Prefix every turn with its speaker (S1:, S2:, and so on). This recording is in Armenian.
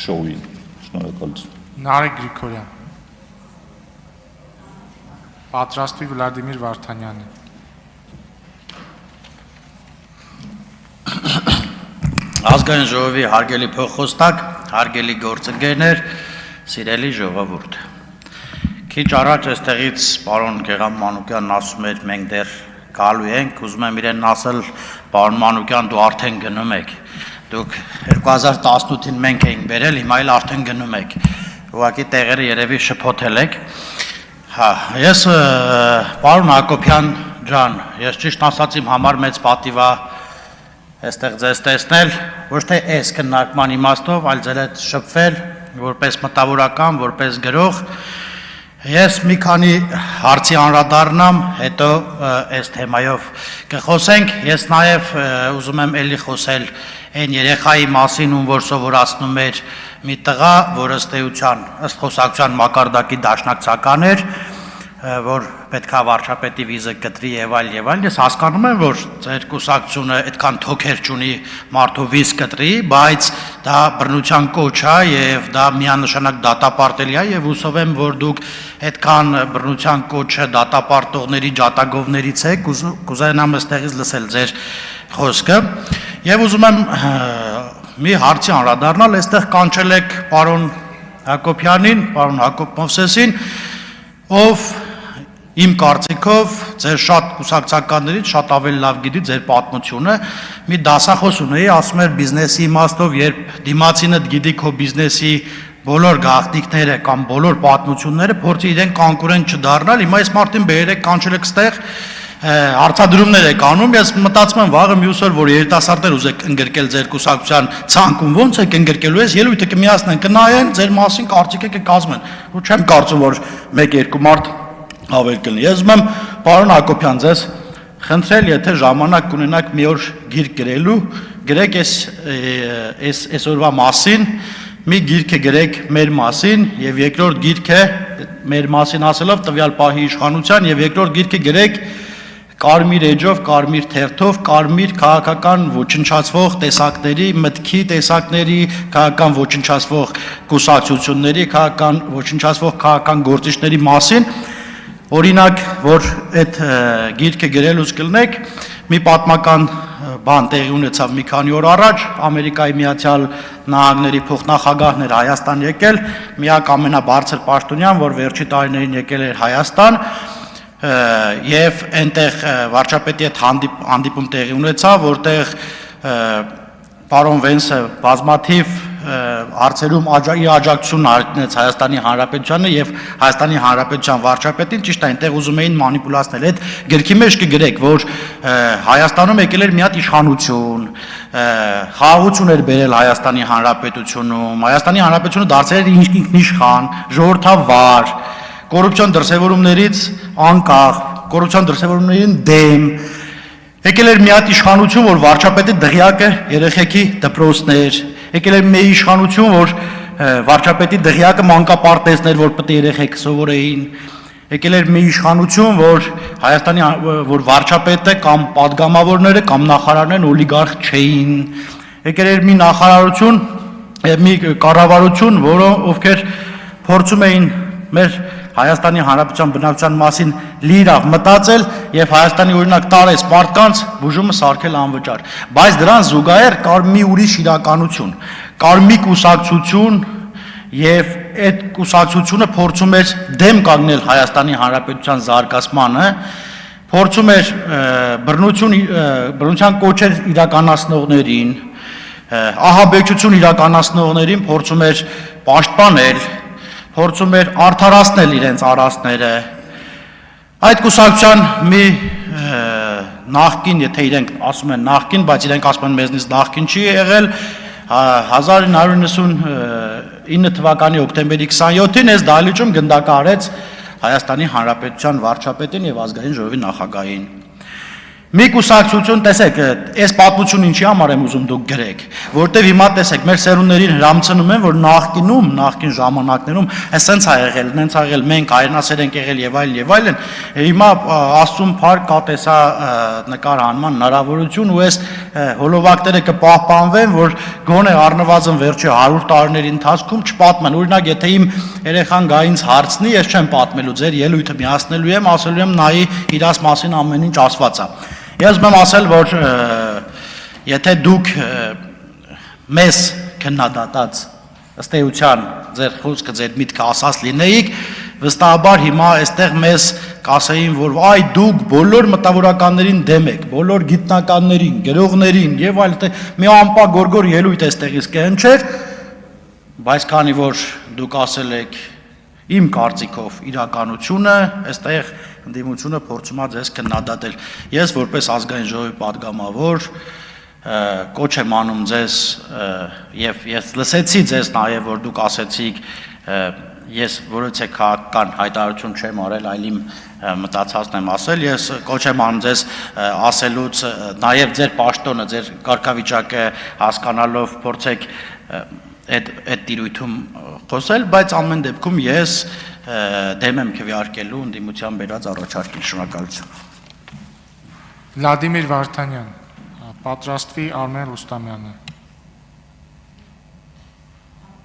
S1: շոուին։ Շնորհակալություն։
S2: Նարեկ Գրիգորյան։ Պատրաստվի Վլադիմիր Վարդանյանը։
S3: Ազգային ժողովի հարգելի փոխխոսնակ, հարգելի գործընկերներ, սիրելի ժողովուրդ։ Քիչ առաջ այստեղից պարոն Գեգամ Մանուկյանն ասում էր մենք դեռ գալու ենք, ուզում եմ իրեն ասել, պարոն Մանուկյան, դու արդեն գնում եք։ Դուք 2018-ին մենք էինք բերել, հիմա էլ արդեն գնում եք։ Ուղղակի տեղերը երևի շփոթել եք։ Հա, ես պարոն Հակոբյան ջան, ես ճիշտ ասած իմ համար մեծ պատիվ է այստեղ ձեզ տեսնել, ոչ թե այս քննարկման իմաստով, այլ ձեր հետ շփվել, որպես մտավորական, որպես գրող։ Ես մի քանի հարցի անդրադառնամ, հետո այս թեմայով կխոսենք։ Ես նաև ուզում եմ էլի խոսել այն երեխայի մասին, ում որ սովորացնում էր մի տղա, որ ըստ խոսակցության մակարդակի դաշնակցական էր, որ պետք է վարչապետի վիզը կտրի եւ այլ, ես հասկանում եմ, որ ձեր կուսակցությունը այդքան թոքեր չունի մարդու վիզ կտրի, բայց դա բռնության կոչ է եւ դա միանշանակ դատապարտելի է եւ հուսով եմ, որ դուք այդքան բռնության կոչը դատապարտողների ջատագովներից եք, կուզենամ այստեղից լսել ձեր խոսքը եւ ուզում եմ մի հարցի անդրադառնալ, այստեղ կանչել եք պարոն Հակոբյանին, պարոն Հակոբ Մովսեսին, ով իմ կարծիքով ձեր շատ կուսակցականներից շատ ավելի լավ գիտի ձեր պատմությունը, մի դասախոս ունեի, ասում էր բիզնեսի իմաստով, երբ դիմացինդ գիտի քո բիզնեսի բոլոր գաղտնիքները կամ բոլոր պատմությունները, փորձի իրեն կոնկուրենտ չդառնալ, հիմա այս մարդին բերել եք, կանչել եք ստեղ, հարցադրումներ եք անում, ես մտածում եմ վաղը մյուս օր, որ երիտասարդներ ուզեք ընդգրկել ձեր կուսակցության ցանկում, ոնց եք ընդգրկելու, ես ելույթը կմիացնեն, կնայեն, ձեր մասին կարծիք կկազմեն, ու չեմ կարծում, որ 1-2 մարդ ավել կլինի։ Ես ուզում եմ պարոն Հակոբյան ձեզ խնդրել, եթե ժամանակ կունենաք մի օր գիրք գրելու, գրեք այսօրվա մասին, մի գիրք գրեք մեր մասին եւ երկրորդ գիրքը մեր մասին ասելով տվյալ պահի իշխանության եւ երկրորդ գիրքը գրեք կարմիր էջով, կարմիր թերթով, կարմիր քաղաքական ոչնչացվող տեսակների, մտքի տեսակների, քաղաքական ոչնչացվող կուսակցությունների, քաղաքական ոչնչացվող քաղաքական գործիչների մասին, օրինակ, որ այդ գիրքը գրելուց կլնեք, մի պատմական բան տեղի ունեցավ մի քանի օր առաջ, Ամերիկայի Միացյալ Նահանգների փոխնախագահն էր Հայաստան եկել, միակ ամենաբարձր պաշտոնյան, որ վերջի տարիներին եկել էր Հայաստան, եւ այնտեղ վարչապետի հետ հանդիպում տեղի ունեցավ, որտեղ պարոն Վենսը բազմաթիվ հարցերում աջակցություն հայտնեց Հայաստանի Հանրապետությանը եւ Հայաստանի Հանրապետության վարչապետին, ճիշտ է, այնտեղ ուզում էին մանիպուլացնել։ Այդ գրքի մեջ կգրեք, որ Հայաստանում եկել էր մի հատ իշխանություն, խաղաղություն էր բերել Հայաստանի Հանրապետությունում, Հայաստանի Հանրապետությունը դարձել էր ինքնիշխան, ժողովրդավար, կոռուպցիոն դրսևորումներից անկախ, կոռուպցիոն դրսևորումներին դեմ, եկել էր մի հատ իշխանություն, որ վարչապետի դղյակը երեխեքի դպրոցներ, եկել էր մի իշխանություն, որ վարչապետի դղյակը մանկապարտեզներ, որ պետք է երեխեք սովորեին, եկել էր մի իշխանություն, որ Հայաստանի որ վարչապետը կամ падգամավորները կամ նախարարներն օլիգարխ չէին, եկել էր մի նախարարություն, մի կառավարություն, ովքեր փորձում էին մեր Հայաստանի Հանրապետության բնակչության մասին լիրավ մտածել եւ Հայաստանի օրինակ տարեց մարդկանց բուժումը սարքել անվճար, բայց դրան զուգահեռ կար մի ուրիշ իրականություն, կար մի կուսակցություն եւ այդ կուսակցությունը փորձում էր դեմ կանգնել Հայաստանի Հանրապետության զարգացմանը, փորձում էր բռնության կոչեր իրականացնողներին, ահաբեկչություն իրականացնողներին փորձում էր պաշտպանել, փորձում էր արդարացնել իրենց արածները։ Այդ կուսակցության մի նախկին, եթե իրենք ասում են նախկին, բայց իրենք ասում են մեզնից նախկին չի եղել, 1999 թվականի օկտեմբերի 27-ին այս դահլիճում գնդակահարեց Հայաստանի Հանրապետության վարչապետին եւ ազգային ժողովի նախագահին։ Մի կուսակցություն, տեսեք, այս պատմությունը ինչի համար եմ ուզում դուք գրեք, որտեվ հիմա տեսեք, մեր սերունդներին հրամցնում են, որ նախկին ժամանակներում էսենց ա եղել, նենց ա եղել, մենք հայրենասեր ենք եղել եւ այլն, հիմա Աստծուն փառք կա տեսա նկարահանման հնարավորություն ու այս հոլովակները կպահպանվեն, որ գոնե առնվազն վերջի 100 տարիների ընթացքում չպատմեն, օրինակ, եթե իմ երեխան գա ինձ հարցնի, ես չեմ պատմելու, ձեր ելույթը միացնելու եմ, ասելու եմ նայի իրաց մասին ամեն ինչ ասված է։ Ես եմ ասել, որ եթե դուք մեզ քննադատած ըստ էության ձեր խոսքը, ձեր միտքը ասած լինեիք, վստահաբար հիմա այստեղ մեզ կասեին, որ այ դուք բոլոր մտավորականներին դեմ եք, բոլոր գիտնականներին, գրողներին եւ այլ, մի ամպագորգոր ելույթ այստեղից կհնչեր, բայց քանի որ դուք ասել եք իմ կարծիքով իրականությունը, այստեղ ընդդիմությունը փորձում է ձեզ քննադատել։ Ես որպես ազգային ժողովի падգամավոր կոչ եմ անում ձեզ եւ ես լսեցի ձեզ նաեւ որ դուք ասեցիք ես որոցե քաղաքական հայտարարություն չեմ արել, այլ իմ մտածածն եմ ասել, ես կոչ եմ անում ձեզ ասելուց նաեւ ձեր պաշտոնը, ձեր կարգավիճակը հասկանալով փորձեք այդ տիրույթում խոսել, բայց ամեն դեպքում ես դեմ եմ քվեարկելու ընդդիմության բերած առաջարկին։ Շնորհակալություն։
S2: Վլադիմիր Վարդանյան, պատրաստվի Արմեն Ռուստամյանը։